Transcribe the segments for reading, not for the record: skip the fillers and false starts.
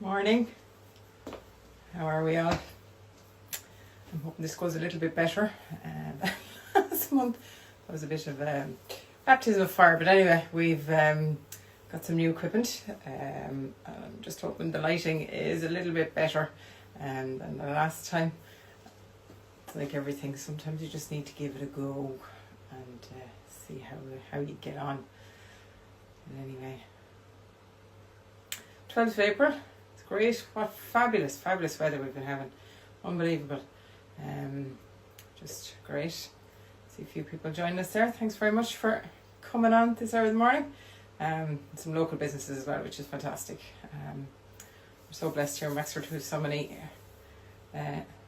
Morning. How are we all? I'm hoping this goes a little bit better than last month. That was a bit of a baptism of fire, but anyway, we've got some new equipment. I'm just hoping the lighting is a little bit better than the last time. It's like everything, sometimes you just need to give it a go and see how you get on. But anyway, 12th of April. Great, what fabulous weather we've been having. Unbelievable. Just great. See a few people joining us there. Thanks very much for coming on this hour of the morning. Some local businesses as well, which is fantastic. We're so blessed here in Wexford to have so many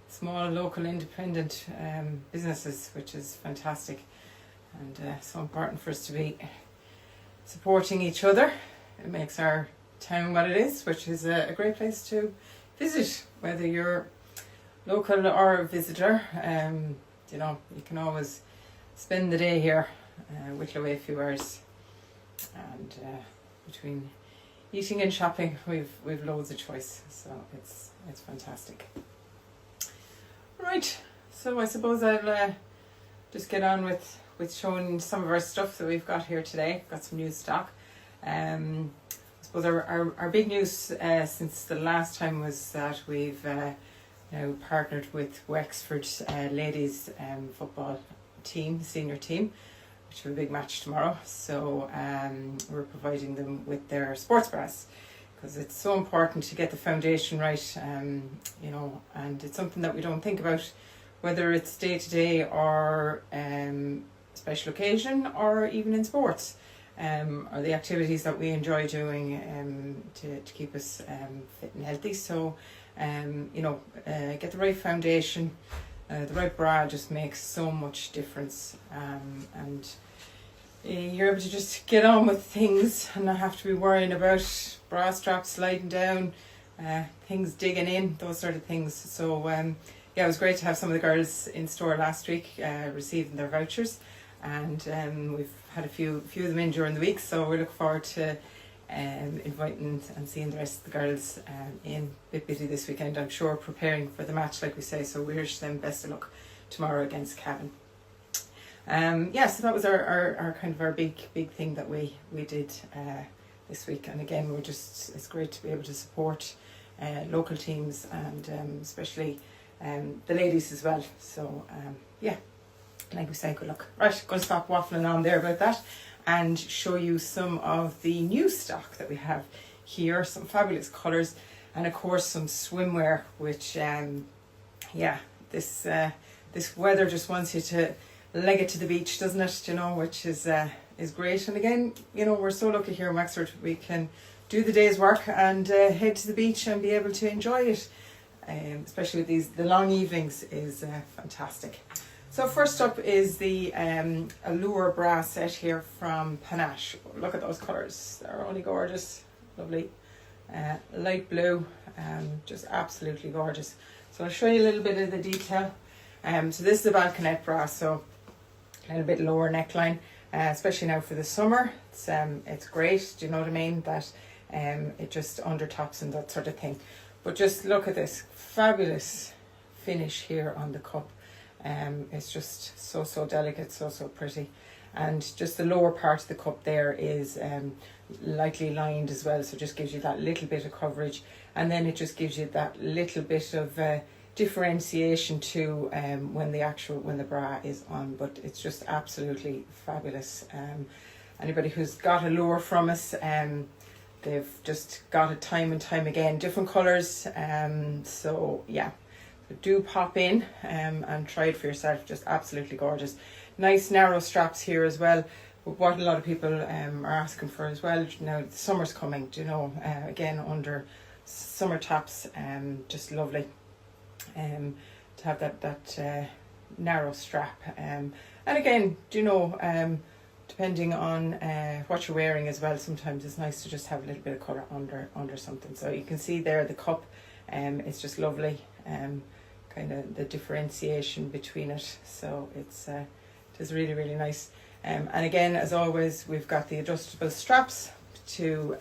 small local independent businesses, which is fantastic, and so important for us to be supporting each other. It makes our town what it is, which is a great place to visit, whether you're local or a visitor. You can always spend the day here, whittle away a few hours, and between eating and shopping we've loads of choice, so it's fantastic. Right, so I suppose I'll just get on with showing some of our stuff that we've got here today. Got some new stock. I suppose our big news since the last time was that we've now partnered with Wexford ladies football team, senior team, which have a big match tomorrow. So we're providing them with their sports bras, because it's so important to get the foundation right, and it's something that we don't think about, whether it's day to day or special occasion or even in sports. Or the activities that we enjoy doing to keep us fit and healthy. So, get the right foundation, the right bra just makes so much difference. And you're able to just get on with things and not have to be worrying about bra straps sliding down, things digging in, those sort of things. So, it was great to have some of the girls in store last week receiving their vouchers. And we've had a few of them in during the week, so we look forward to inviting and seeing the rest of the girls in. A bit busy this weekend, I'm sure, preparing for the match, like we say, so we wish them best of luck tomorrow against Cavan. So that was our kind of our big thing that we did this week. And again, it's great to be able to support local teams and especially the ladies as well. So like we say, good luck. Right, going to stop waffling on there about that and show you some of the new stock that we have here. Some fabulous colours, and of course some swimwear, which this weather just wants you to leg it to the beach, doesn't it? Which is great. And again, we're so lucky here in Wexford. We can do the day's work and head to the beach and be able to enjoy it. Especially with the long evenings is fantastic. So first up is the Allure bra set here from Panache. Look at those colours. They're only gorgeous. Lovely. Light blue. Just absolutely gorgeous. So I'll show you a little bit of the detail. So this is a balconette bra, so a little bit lower neckline, especially now for the summer. It's great, do you know what I mean? That it just undertops and that sort of thing. But just look at this fabulous finish here on the cup. It's just so delicate, so pretty, and just the lower part of the cup there is lightly lined as well, so just gives you that little bit of coverage, and then it just gives you that little bit of differentiation to when the bra is on. But it's just absolutely fabulous. Anybody who's got a Allure from us, they've just got it time and time again, different colours. So do pop in and try it for yourself. Just absolutely gorgeous. Nice narrow straps here as well. But what a lot of people are asking for as well, now the summer's coming, again under summer tops, just lovely to have that narrow strap. And again, depending on what you're wearing as well, sometimes it's nice to just have a little bit of colour under something. So you can see there the cup, it's just lovely. Kind of the differentiation between it, so it is really nice. And again, as always, we've got the adjustable straps to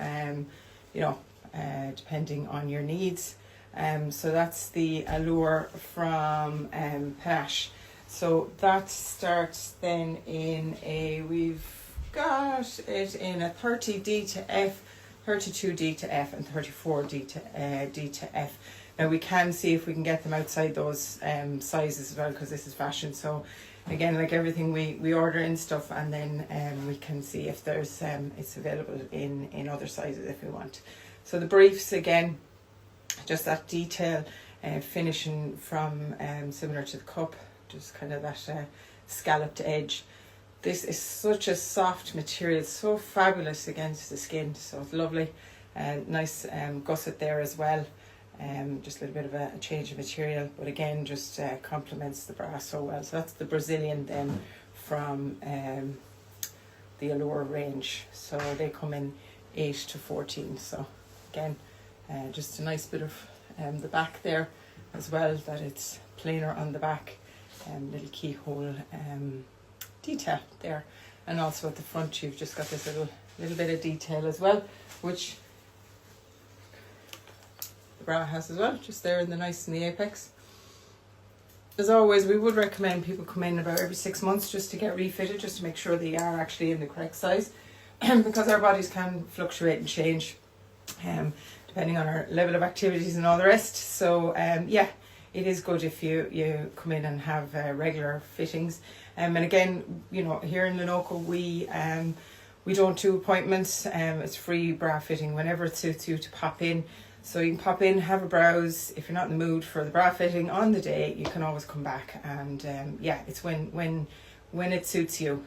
depending on your needs. So that's the Allure from Panache. So that starts then in we've got it in a 30D to F, 32D to F, and 34D to D to F. Now we can see if we can get them outside those sizes as well, because this is fashion. So again, like everything, we order in stuff, and then we can see if there's it's available in other sizes if we want. So the briefs, again, just that detail finishing from similar to the cup, just kind of that scalloped edge. This is such a soft material, so fabulous against the skin, so it's lovely. Nice gusset there as well. Just a little bit of a change of material, but again, just complements the bra so well. So that's the Brazilian then from the Allure range. So they come in 8 to 14. So again, just a nice bit of the back there as well, that it's plainer on the back, little keyhole detail there, and also at the front you've just got this little bit of detail as well, which the bra has as well, just there in the apex. As always, we would recommend people come in about every 6 months just to get refitted, just to make sure they are actually in the correct size, because our bodies can fluctuate and change depending on our level of activities and all the rest. So yeah, it is good if you come in and have regular fittings. And again, you know, here in Linnoco, we don't do appointments. It's free bra fitting whenever it suits you to pop in. So you can pop in, have a browse. If you're not in the mood for the bra fitting on the day, you can always come back. And yeah, it's when it suits you,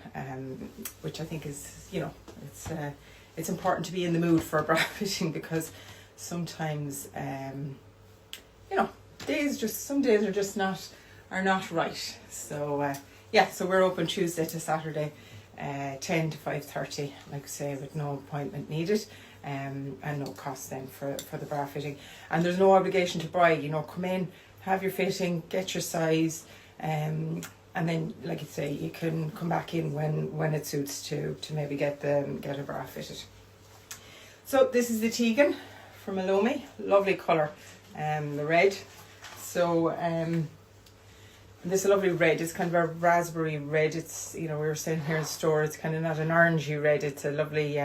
which I think is, you know, it's important to be in the mood for a bra fitting, because sometimes, you know, some days are just not right. So yeah, so we're open Tuesday to Saturday, 10 to 5:30, like I say, with no appointment needed, and no cost then for the bra fitting. And there's no obligation to buy, you know, come in, have your fitting, get your size, and then, like I say, you can come back in when it suits to maybe get a bra fitted. So this is the Tegan from Elomi, lovely colour, the red. So this lovely red, it's kind of a raspberry red. It's, you know, we were saying here in the store, it's kind of not an orangey red, it's a lovely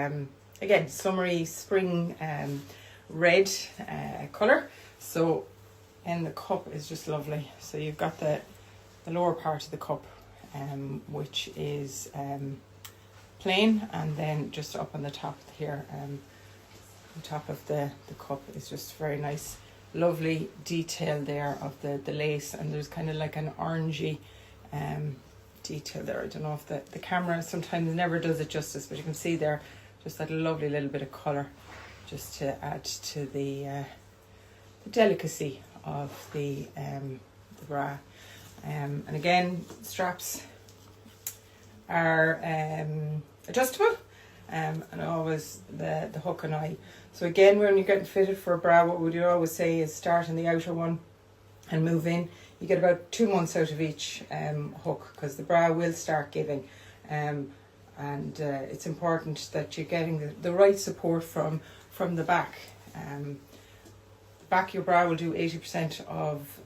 again, summery spring red colour. So, and the cup is just lovely. So you've got the lower part of the cup, which is plain, and then just up on the top here, the top of the cup is just very nice, lovely detail there of the lace, and there's kind of like an orangey detail there. I don't know if the camera sometimes never does it justice, but you can see there just that lovely little bit of colour, just to add to the delicacy of the bra. And again, straps are adjustable, and always the hook and eye. So again, when you're getting fitted for a bra, what we always say is start in the outer one and move in. You get about 2 months out of each hook, because the bra will start giving, and it's important that you're getting the right support from the back. The back of your bra will do 80% of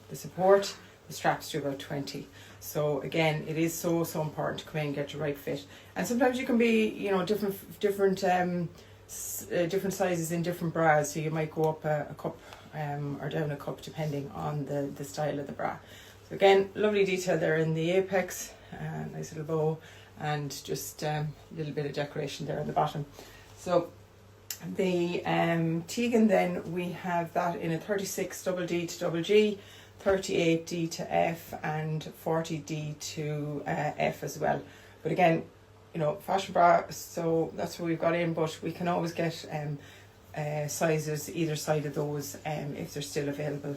the support. The straps do about 20. So again, it is so important to come in and get your right fit. And sometimes you can be, you know, different sizes in different bras. So you might go up a cup or down a cup depending on the style of the bra. So again, lovely detail there in the apex, nice little bow, and just a little bit of decoration there on the bottom. So the Tegan, then we have that in a 36 double D to double G, 38D to F, and 40D to F as well. But again, you know, fashion bra, so that's what we've got in, but we can always get sizes either side of those if they're still available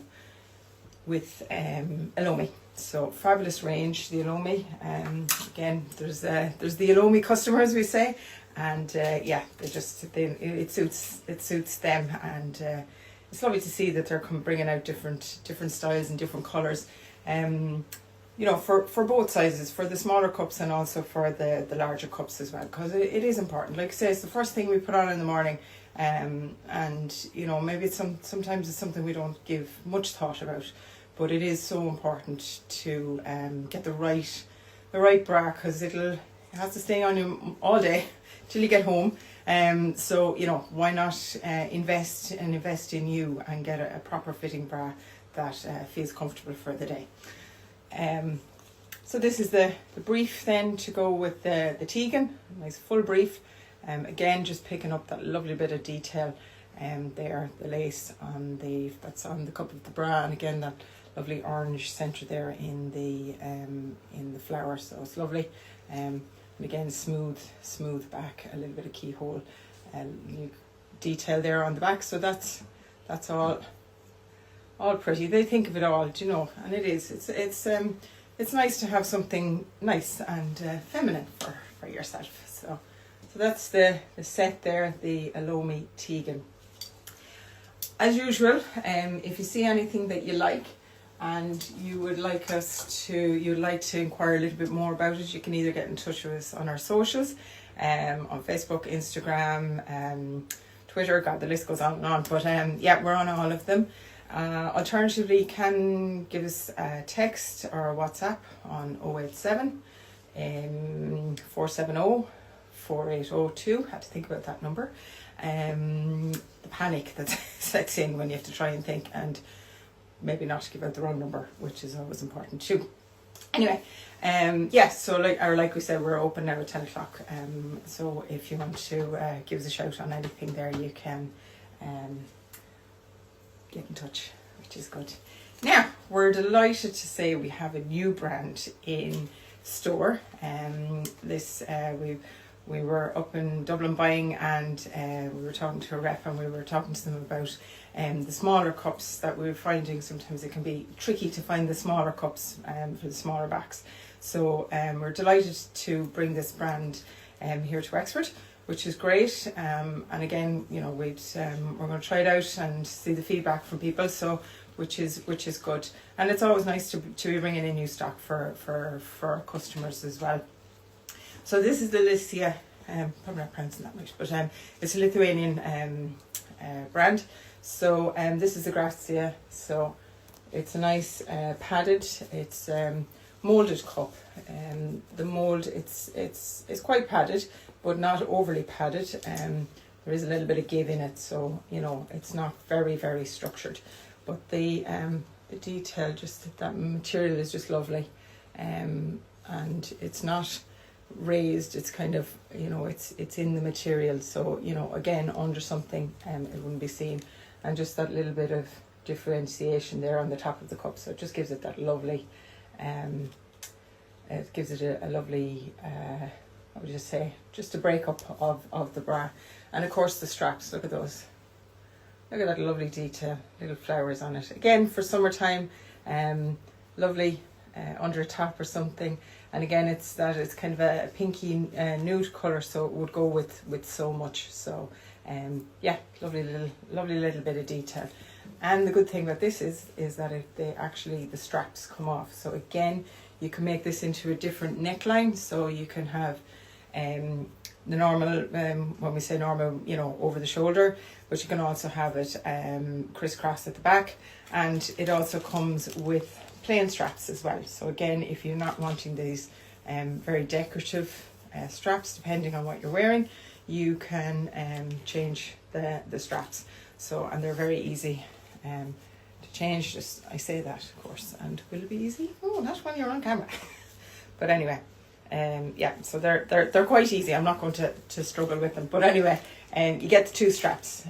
with Elomi. So fabulous range, the Elomi. Again, there's the Elomi customers, we say, and yeah, it suits them, and it's lovely to see that they're bringing out different styles and different colours. You know, for both sizes, for the smaller cups and also for the larger cups as well, because it is important. Like I say, it's the first thing we put on in the morning, And you know, maybe sometimes it's something we don't give much thought about, but it is so important to get the right bra, because it has to stay on you all day till you get home. So you know, why not invest in you and get a proper fitting bra that feels comfortable for the day. So this is the brief then to go with the Tegan, nice full brief. Again, just picking up that lovely bit of detail there, the lace that's on the cup of the bra, and again that lovely orange centre there in the flower, so it's lovely. And again, smooth back, a little bit of keyhole detail there on the back. So that's all pretty. They think of it all, do you know? And it is. It's nice to have something nice and feminine for yourself. So that's the set there, the Alomi Tegan. As usual, if you see anything that you like and you'd like to inquire a little bit more about it, you can either get in touch with us on our socials, on Facebook, Instagram, Twitter, God, the list goes on and on, but yeah, we're on all of them. Alternatively, you can give us a text or a WhatsApp on 087 470 4802. Had to think about that number. The panic that sets in when you have to try and think and maybe not give out the wrong number, which is always important too. Anyway, yeah, so like we said, we're open now at 10 o'clock. So if you want to give us a shout on anything there, you can get in touch, which is good. Now, we're delighted to say we have a new brand in store. We were up in Dublin buying, and we were talking to a rep, and we were talking to them about the smaller cups that we were finding. Sometimes it can be tricky to find the smaller cups for the smaller backs. So we're delighted to bring this brand here to Wexford, which is great. And again, you know, we're going to try it out and see the feedback from people. So which is good, and it's always nice to be bringing in new stock for our customers as well. So this is the Lycia, probably not pronouncing that right, but it's a Lithuanian brand. So this is the Grazia. So it's a nice padded, it's moulded cup. The mould, it's quite padded, but not overly padded. There is a little bit of give in it, so you know it's not very, very structured. But the detail, just that material is just lovely, and it's not raised. It's kind of, you know, it's in the material, so you know, again, under something it wouldn't be seen, and just that little bit of differentiation there on the top of the cup, so it just gives it that lovely it gives it a lovely what would you say, just a breakup of the bra. And of course the straps, look at those, look at that lovely detail, little flowers on it, again for summertime. Lovely under a top or something. And again, it's kind of a pinky nude colour, so it would go with so much. So yeah, lovely little bit of detail. And the good thing about this is that the straps come off. So again, you can make this into a different neckline. So you can have the normal, when we say normal, you know, over the shoulder, but you can also have it crisscross at the back, and it also comes with plain straps as well. So again, if you're not wanting these very decorative straps, depending on what you're wearing, you can change the straps. So, and they're very easy to change. Just, I say that, of course, and will it be easy? Oh, not when you're on camera. But anyway, yeah, so they're quite easy. I'm not going to struggle with them, but anyway, you get the two straps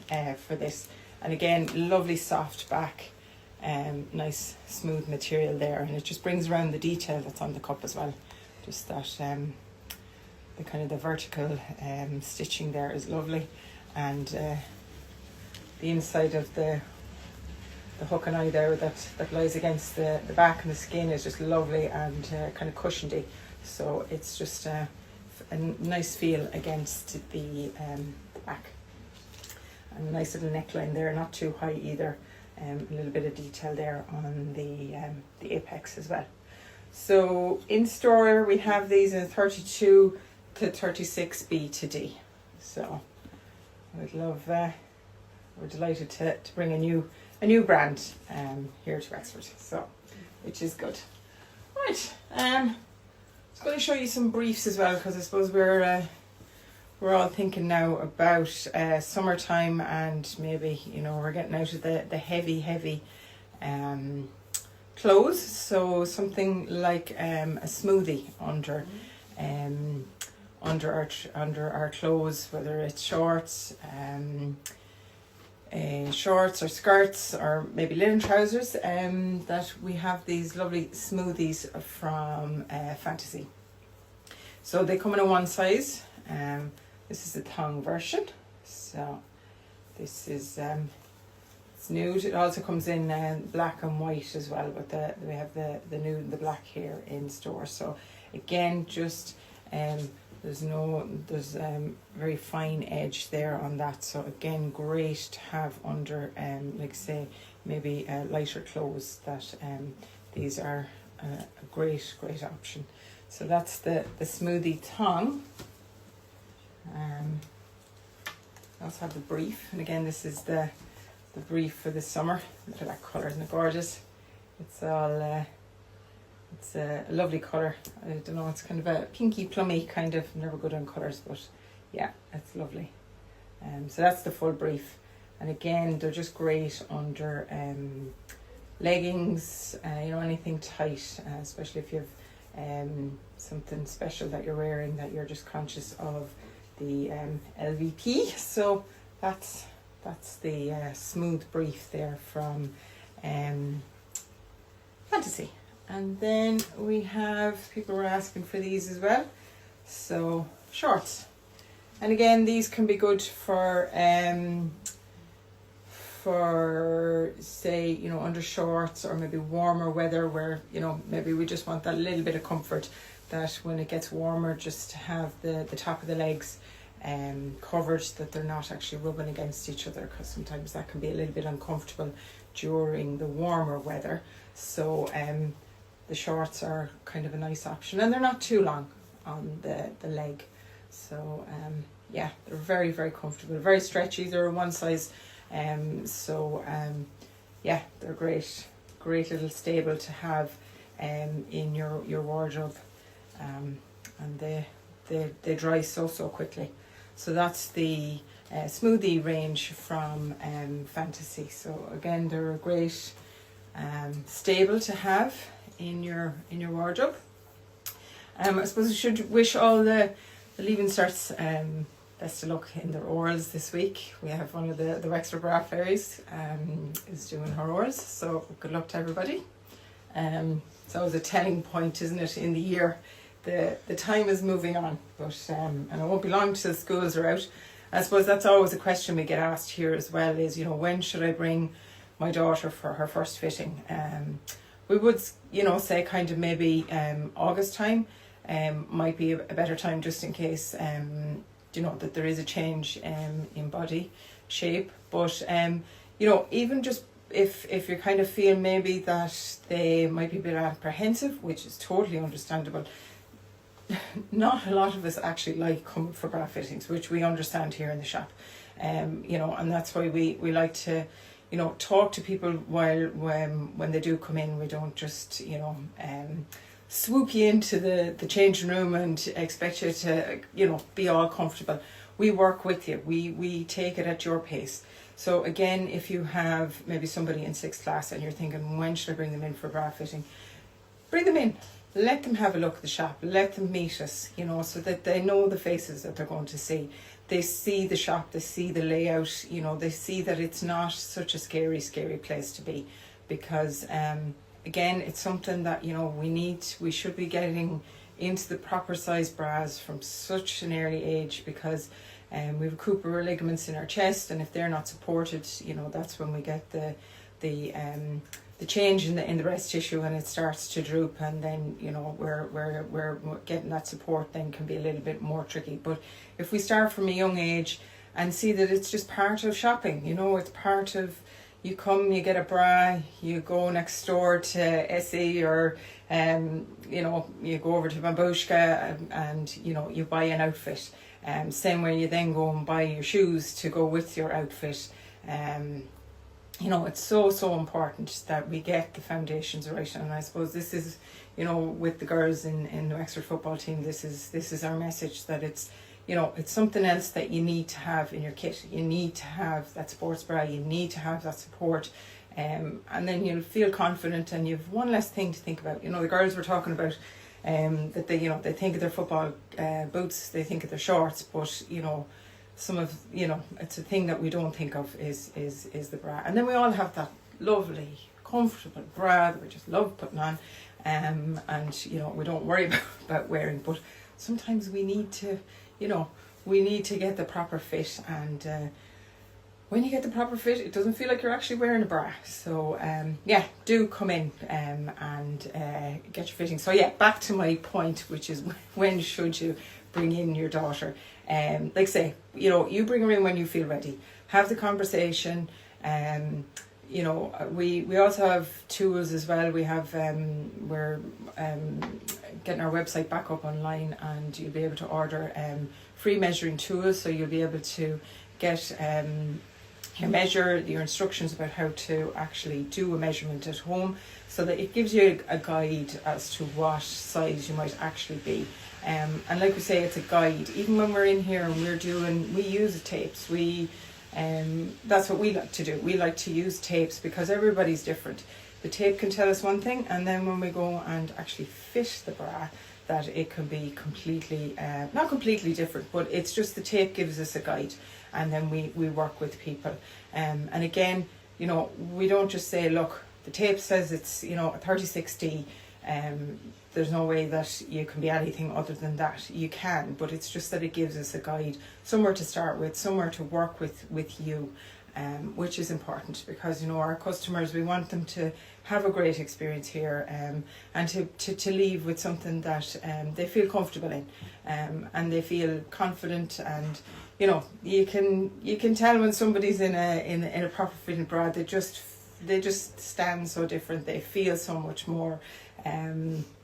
for this, and again, lovely soft back, nice smooth material there, and it just brings around the detail that's on the cup as well. Just that the kind of the vertical stitching there is lovely, and the inside of the hook and eye there that lies against the back and the skin is just lovely and kind of cushiony. So it's just a nice feel against the back, and a nice little neckline there, not too high either. A little bit of detail there on the apex as well. So in store we have these in 32 to 36 B to D. So we'll we're delighted to bring a new brand here to Wexford, so which is good. Right, I'm going to show you some briefs as well, because I suppose we're all thinking now about summertime, and maybe we're getting out of the heavy clothes. So something like a smoothie under our clothes, whether it's shorts or skirts, or maybe linen trousers. That we have these lovely smoothies from Fantasy. So they come in a one size. This is the thong version. So this is it's nude. It also comes in black and white as well, but we have the nude and the black here in store. So again, just there's very fine edge there on that. So again, great to have under like say maybe lighter clothes. That these are a great option. So that's the smoothie thong. I also have the brief, and again this is the brief for the summer. Look at that colour, isn't it gorgeous? It's all it's a lovely colour. I don't know, it's kind of a pinky plummy kind of, never good on colours, but yeah, it's lovely. So that's the full brief, and again they're just great under leggings, anything tight, especially if you have something special that you're wearing that you're just conscious of the LVP. So that's the smooth brief there from Fantasy. And then we have, people were asking for these as well, so shorts. And again, these can be good for say under shorts, or maybe warmer weather where maybe we just want that little bit of comfort, that when it gets warmer, just to have the top of the legs covered, that they're not actually rubbing against each other, because sometimes that can be a little bit uncomfortable during the warmer weather. So the shorts are kind of a nice option, and they're not too long on the leg. So yeah, they're very, very comfortable, very stretchy. They're a one size, yeah, they're great little stable to have in your wardrobe, and they dry so quickly. So that's the smoothie range from Fantasy. So again, they're a great stable to have in your wardrobe. I suppose I should wish all the Leaving Certs best of luck in their orals this week. We have one of the Wexford Bra Fairies is doing her orals, so good luck to everybody. It's always a telling point, isn't it, in the year. The time is moving on, but and it won't be long till schools are out. I suppose that's always a question we get asked here as well, is when should I bring my daughter for her first fitting? We would say kind of maybe August time might be a better time, just in case that there is a change in body shape. But even just if you kind of feel maybe that they might be a bit apprehensive, which is totally understandable. Not a lot of us actually like coming for bra fittings, which we understand here in the shop, and that's why we like to talk to people when they do come in. We don't just swoop you into the changing room and expect you to be all comfortable. We work with you. We take it at your pace. So again, if you have maybe somebody in 6th class and you're thinking, when should I bring them in for bra fitting? Bring them in. Let them have a look at the shop. Let them meet us, so that they know the faces that they're going to see. They see the shop, they see the layout, they see that it's not such a scary place to be. Because, again, it's something that, we should be getting into the proper size bras from such an early age, because we have Cooper ligaments in our chest, and if they're not supported, that's when we get the change in the breast tissue, and it starts to droop, and then we're getting that support then can be a little bit more tricky. But if we start from a young age and see that it's just part of shopping, it's part of, you come, you get a bra, you go next door to SE, or you go over to Babushka, and you buy an outfit. Same way you then go and buy your shoes to go with your outfit. You know, it's so important that we get the foundations right. And I suppose this is, you know, with the girls in the Wexford football team, this is our message, that it's, you know, it's something else that you need to have in your kit. You need to have that sports bra, you need to have that support, and then you'll feel confident and you've one less thing to think about. You know, the girls were talking about that they, you know, they think of their football boots, they think of their shorts, but you know, some of, you know, it's a thing that we don't think of is the bra. And then we all have that lovely, comfortable bra that we just love putting on, and you know, we don't worry about wearing. But sometimes we need to, you know, we need to get the proper fit, and when you get the proper fit, it doesn't feel like you're actually wearing a bra. So yeah, do come in and get your fitting. So yeah, back to my point, which is when should you bring in your daughter? Like say, you know, you bring her in when you feel ready. Have the conversation. You know, we also have tools as well. We have we're getting our website back up online, and you'll be able to order free measuring tools. So you'll be able to get your measure, your instructions about how to actually do a measurement at home, so that it gives you a guide as to what size you might actually be. And like we say, it's a guide. Even when we're in here and we use tapes. That's what we like to do. We like to use tapes because everybody's different. The tape can tell us one thing, and then when we go and actually fit the bra, that it can be completely, not completely different, but it's just the tape gives us a guide, and then we work with people. And again, you know, we don't just say, look, the tape says it's, you know, a 30-60. There's no way that you can be anything other than that. You can, but it's just that it gives us a guide, somewhere to start with, somewhere to work with you, which is important, because, you know, our customers, we want them to have a great experience here, and to leave with something that they feel comfortable in, and they feel confident. And you know, you can tell when somebody's in a proper fitting bra. They just stand so different. They feel so much more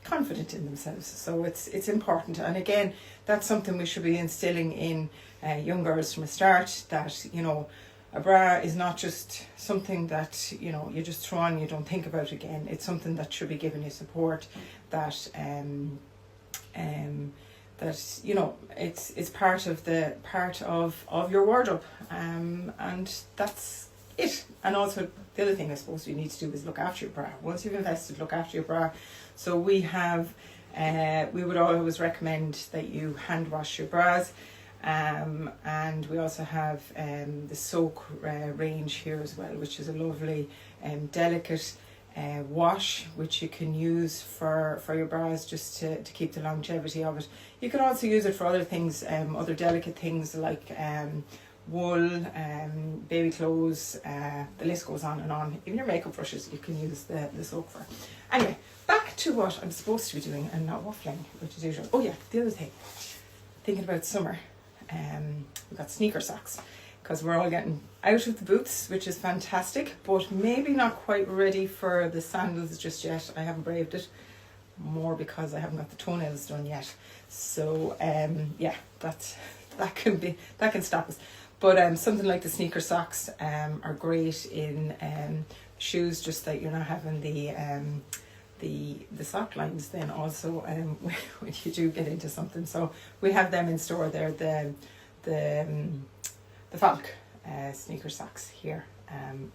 confident in themselves. So it's important, and again, that's something we should be instilling in young girls from a start, that, you know, a bra is not just something that, you know, you just throw on, you don't think about again. It's something that should be giving you support, that that, you know, it's part of your wardrobe, and that's it. And also the other thing I suppose you need to do is look after your bra. Once you've invested, look after your bra. So we have we would always recommend that you hand wash your bras, and we also have the soak range here as well, which is a lovely delicate wash which you can use for your bras, just to keep the longevity of it. You can also use it for other things, other delicate things like wool, baby clothes, the list goes on and on. Even your makeup brushes you can use the soap for. Anyway, back to what I'm supposed to be doing and not waffling, which is usual. Oh yeah, the other thing, thinking about summer, we've got sneaker socks, because we're all getting out of the boots, which is fantastic, but maybe not quite ready for the sandals just yet. I haven't braved it, more because I haven't got the toenails done yet. So yeah, that can stop us. But something like the sneaker socks are great in shoes, just that you're not having the sock lines then also when you do get into something. So we have them in store there, the Falk sneaker socks here,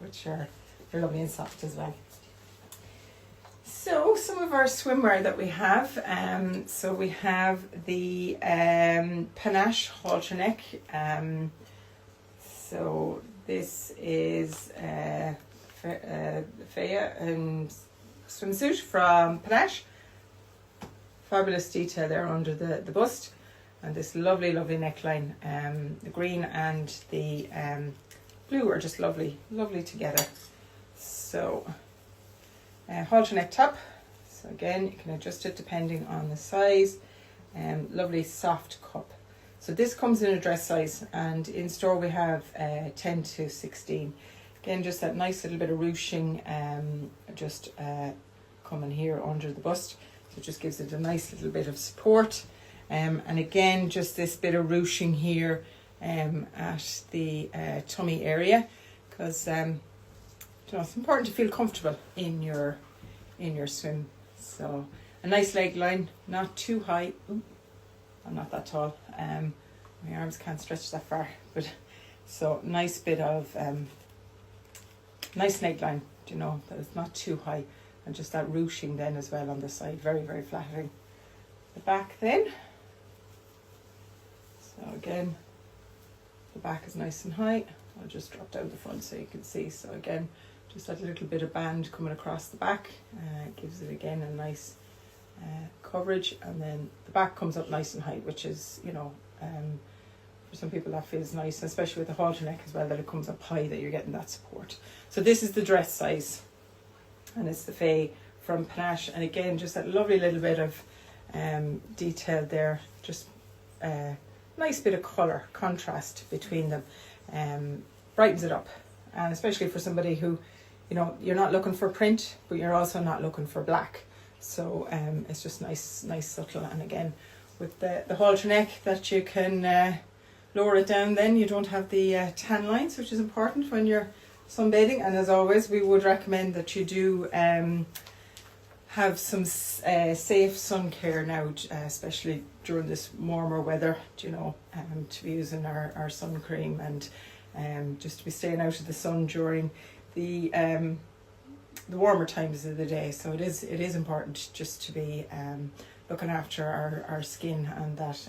which are they're lovely and soft as well. So some of our swimwear that we have, so we have the panache halter neck. So this is Faya swimsuit from Panache. Fabulous detail there under the bust, and this lovely neckline. The green and the blue are just lovely together. So halter neck top. So again, you can adjust it depending on the size. Lovely soft cup. So this comes in a dress size, and in store we have 10 to 16. Again, just that nice little bit of ruching coming here under the bust. So it just gives it a nice little bit of support. And again, just this bit of ruching here at the tummy area, because it's important to feel comfortable in your swim. So a nice leg line, not too high. Ooh, I'm not that tall. My arms can't stretch that far, but so nice bit of nice neckline, that it's not too high, and just that ruching then as well on the side, very, very flattering. The back then, so again, the back is nice and high. I'll just drop down the front so you can see. So again, just that little bit of band coming across the back, gives it again a nice coverage, and then the back comes up nice and high, which is, for some people that feels nice, especially with the halter neck as well, that it comes up high, that you're getting that support. So this is the dress size, and it's the Faye from Panache, and again, just that lovely little bit of detail there, just nice bit of colour contrast between them, brightens it up, and especially for somebody who, you're not looking for print, but you're also not looking for black. So it's just nice, subtle, and again, with the halter neck, that you can lower it down. Then you don't have the tan lines, which is important when you're sunbathing. And as always, we would recommend that you do have some safe sun care now, especially during this warmer weather. To be using our sun cream, and just to be staying out of the sun during the warmer times of the day. So it is important just to be looking after our skin and that,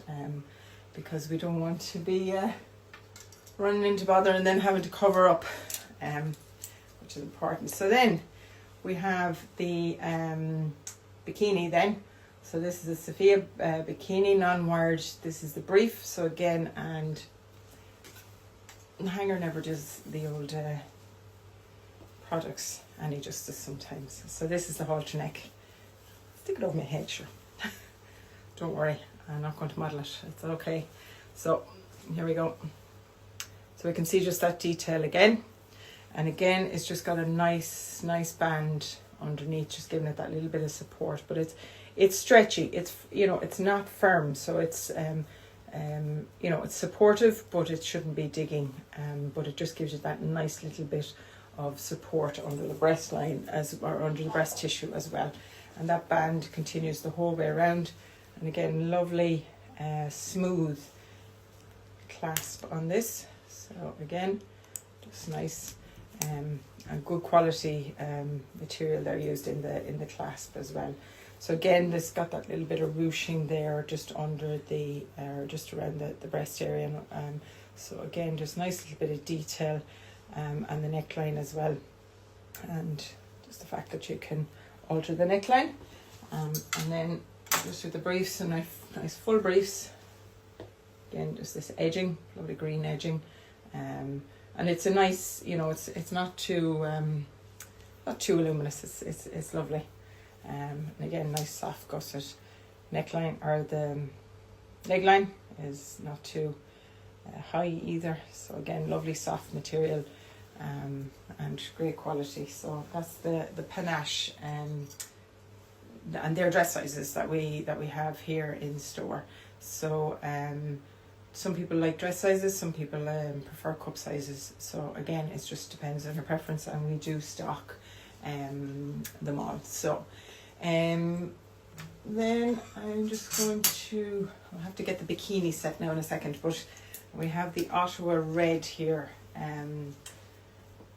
because we don't want to be running into bother and then having to cover up, which is important. So then we have the bikini then. So this is a Sophia bikini, non-wired. This is the brief. So again, and the hanger never does the old products any justice sometimes. So this is the halter neck. Stick it over my head, sure. Don't worry, I'm not going to model it. It's okay. So here we go. So we can see just that detail again. And again, it's just got a nice band underneath, just giving it that little bit of support. But it's stretchy. It's it's not firm. So it's it's supportive, but it shouldn't be digging. But it just gives you that nice little bit of support under the breast line or under the breast tissue as well. And that band continues the whole way around. And again, lovely smooth clasp on this. So again, just nice and good quality material they're used in the clasp as well. So again, this got that little bit of ruching there just under the just around the breast area. So again, just nice little bit of detail, and the neckline as well, and just the fact that you can alter the neckline, and then just with the briefs, and nice full briefs. Again, just this edging, lovely green edging, and it's a nice, it's not too voluminous. It's lovely, and again, nice soft gusset neckline, or the leg line is not too high either. So again, lovely soft material, and great quality. So that's the Panache, and their dress sizes that we have here in store. So some people like dress sizes, some people prefer cup sizes. So again, it just depends on your preference, and we do stock them all. So then I'm just going to, I'll have to get the bikini set now in a second, but we have the Ottawa red here,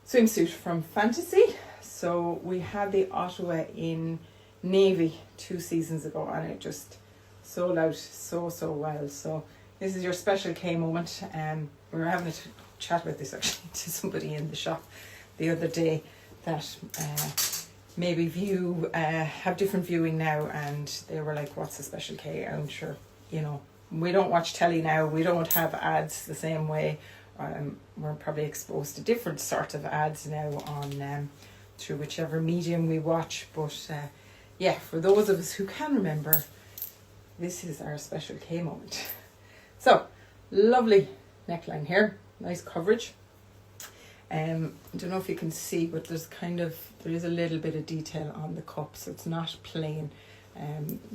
swimsuit from Fantasy. So we had the Ottawa in navy 2 seasons ago, and it just sold out so well. So this is your special K moment. We were having a chat about this actually to somebody in the shop the other day, that maybe have different viewing now, and they were like, what's a special K? I'm sure, we don't watch telly now, we don't have ads the same way. We're probably exposed to different sorts of ads now on through whichever medium we watch, but yeah, for those of us who can remember, this is our special K moment. So lovely neckline here, nice coverage. I don't know if you can see, but there is a little bit of detail on the cup, so it's not plain.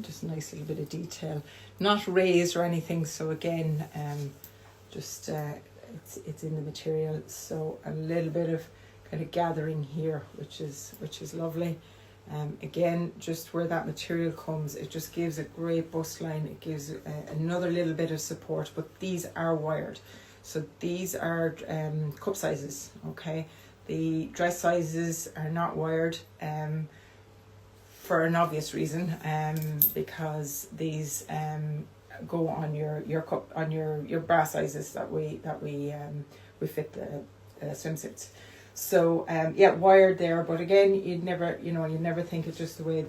Just a nice little bit of detail, not raised or anything. So again, just it's in the material. So a little bit of kind of gathering here, which is lovely. Again, just where that material comes, it just gives a great bust line. It gives another little bit of support. But these are wired, so these are cup sizes. Okay, the dress sizes are not wired. For an obvious reason, because these go on your cup, on your bra sizes that we fit the swimsuits. So yeah, wired there, but again, you'd never think it's just the way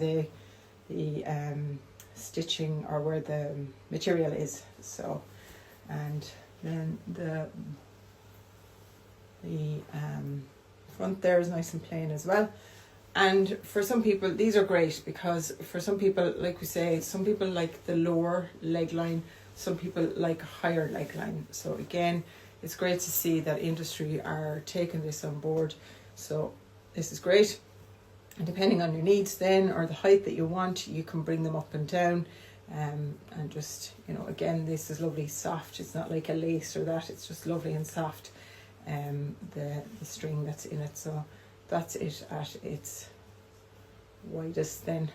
the stitching or where the material is. So, and then the front there is nice and plain as well. And for some people, these are great, because for some people, like we say, some people like the lower leg line, some people like a higher leg line. So again, it's great to see that industry are taking this on board. So this is great. And depending on your needs then, or the height that you want, you can bring them up and down. And just, again, this is lovely soft. It's not like a lace or that. It's just lovely and soft. The string that's in it. So that's it at its widest then.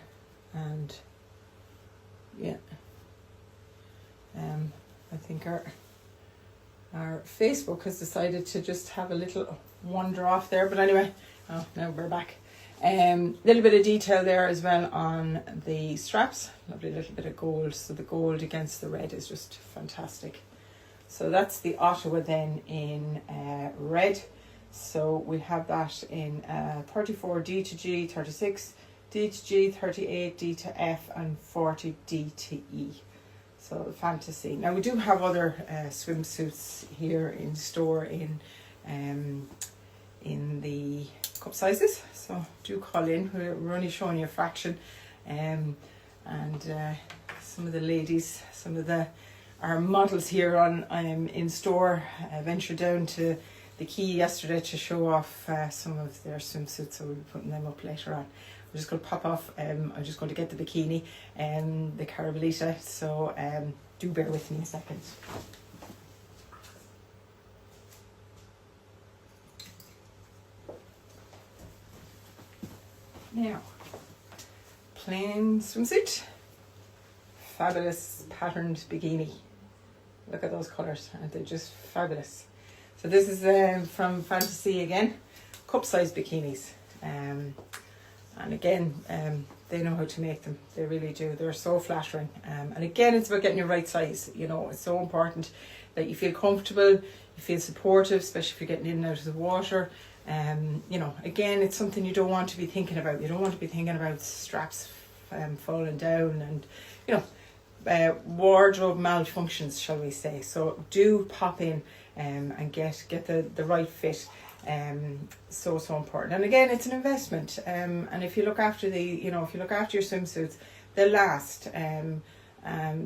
And yeah, I think our Facebook has decided to just have a little wander off there, but anyway, now we're back. Little bit of detail there as well on the straps. Lovely little bit of gold. So the gold against the red is just fantastic. So that's the Ottawa then in red. So we have that in 34 D to G, 36 D to G, 38 D to F, and 40 D to E. So fantasy. Now we do have other swimsuits here in store in the cup sizes. So do call in. We're only showing you a fraction, and some of the ladies, some of our models here on in store ventured down to the quay yesterday to show off some of their swimsuits, so we'll be putting them up later on. We're just going to pop off. I'm just going to get the bikini and the Carabelita, so do bear with me a second. Now, plain swimsuit, fabulous patterned bikini. Look at those colours, aren't they just fabulous? So this is from Fantasy again, cup size bikinis. And again, they know how to make them. They really do. They're so flattering. And again, it's about getting your right size. It's so important that you feel comfortable, you feel supportive, especially if you're getting in and out of the water. Again, it's something you don't want to be thinking about. You don't want to be thinking about straps falling down and, wardrobe malfunctions, shall we say. So do pop in and get the right fit. So important. And again, it's an investment. And if you look after if you look after your swimsuits, they'll last. They'll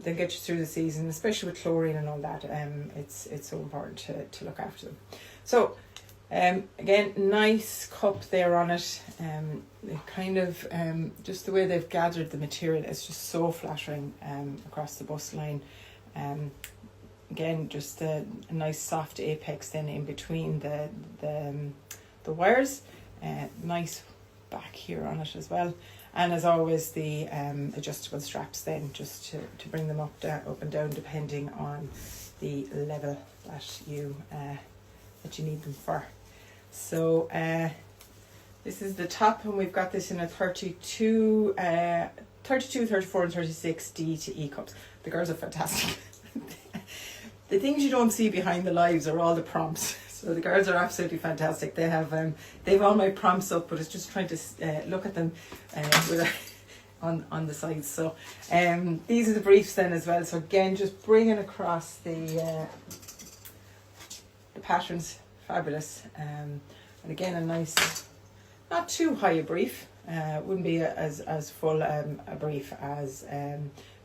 get you through the season, especially with chlorine and all that. It's so important to look after them. So again, nice cup there on it. Kind of just the way they've gathered the material is just so flattering across the bust line. Again, just a nice soft apex then in between the wires. Nice back here on it as well. And as always, the adjustable straps then, just to bring them up and down depending on the level that you need them for. So this is the top, and we've got this in a 32, 34 and 36 D to E cups. The girls are fantastic. The things you don't see behind the lives are all the prompts. So the girls are absolutely fantastic. They have they've all my prompts up, but it's just trying to look at them on the sides. So these are the briefs then as well. So again, just bringing across the patterns, fabulous. And again, a nice, not too high a brief. Wouldn't be as full a brief as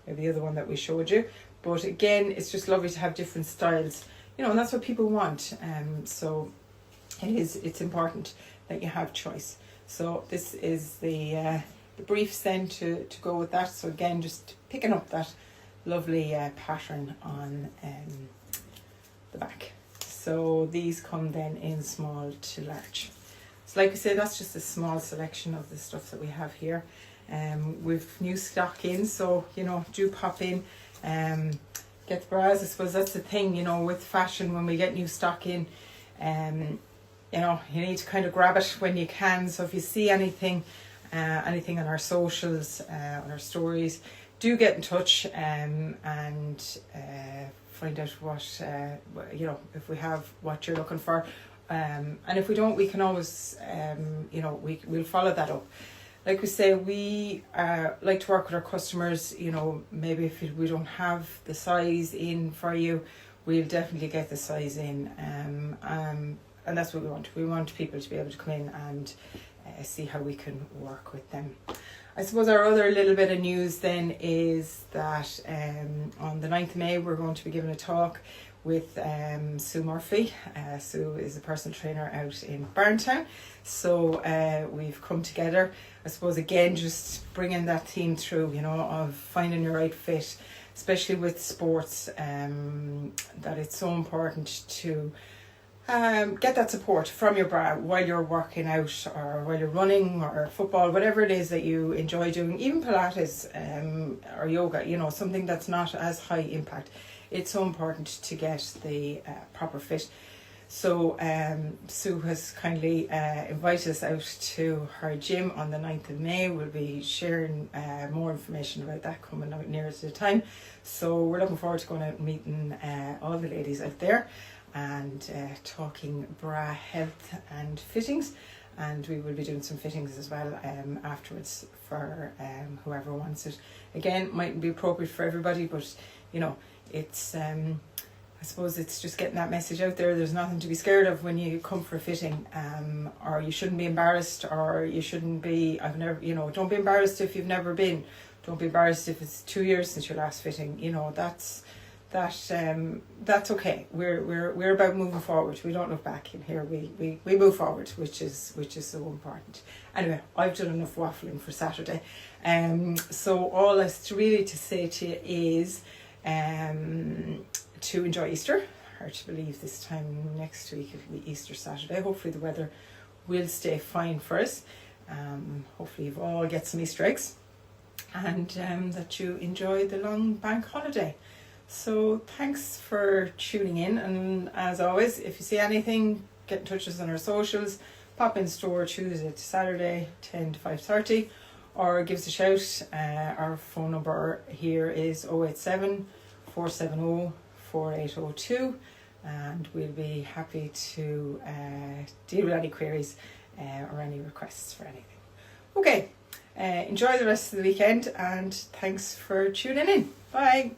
maybe the other one that we showed you. But again, it's just lovely to have different styles, and that's what people want. So it's important that you have choice. So this is the briefs then to go with that. So again, just picking up that lovely pattern on the back. So these come then in small to large. So like I said, that's just a small selection of the stuff that we have here. We've new stock in, so do pop in, get the bras. I suppose that's the thing, with fashion, when we get new stock in, you need to kind of grab it when you can. So if you see anything on our socials, on our stories, do get in touch and find out what if we have what you're looking for, and if we don't, we can always we'll follow that up. Like we say, we like to work with our customers. Maybe if we don't have the size in for you, we'll definitely get the size in, and that's what we want. We want people to be able to come in and see how we can work with them. I suppose our other little bit of news then is that on the 9th of May we're going to be giving a talk with Sue Murphy. Sue is a personal trainer out in Barntown. So we've come together, I suppose, again, just bringing that theme through, of finding your right fit, especially with sports, that it's so important to get that support from your bra while you're working out, or while you're running, or football, whatever it is that you enjoy doing, even Pilates or yoga, something that's not as high impact. It's so important to get the proper fit. So Sue has kindly invited us out to her gym on the 9th of May. We'll be sharing more information about that coming out nearer to the time. So we're looking forward to going out and meeting all the ladies out there and talking bra health and fittings. And we will be doing some fittings as well afterwards for whoever wants it. Again, mightn't be appropriate for everybody, but it's I suppose it's just getting that message out there. There's nothing to be scared of when you come for a fitting, or you shouldn't be embarrassed, or you shouldn't be, don't be embarrassed if you've never been. Don't be embarrassed if it's 2 years since your last fitting. That's okay. We're about moving forward. We don't look back in here. We move forward, which is so important. Anyway, I've done enough waffling for Saturday. So all that's really to say to you is to enjoy Easter. Hard to believe this time next week it'll be Easter Saturday. Hopefully the weather will stay fine for us. Hopefully you've all get some Easter eggs, and that you enjoy the long bank holiday. So thanks for tuning in, and as always, if you see anything, get in touch with us on our socials. Pop in store Tuesday to Saturday 10 to 5:30, or give us a shout. Our phone number here is 087 470 4802, and we'll be happy to deal with any queries or any requests for anything. Okay, enjoy the rest of the weekend, and thanks for tuning in. Bye.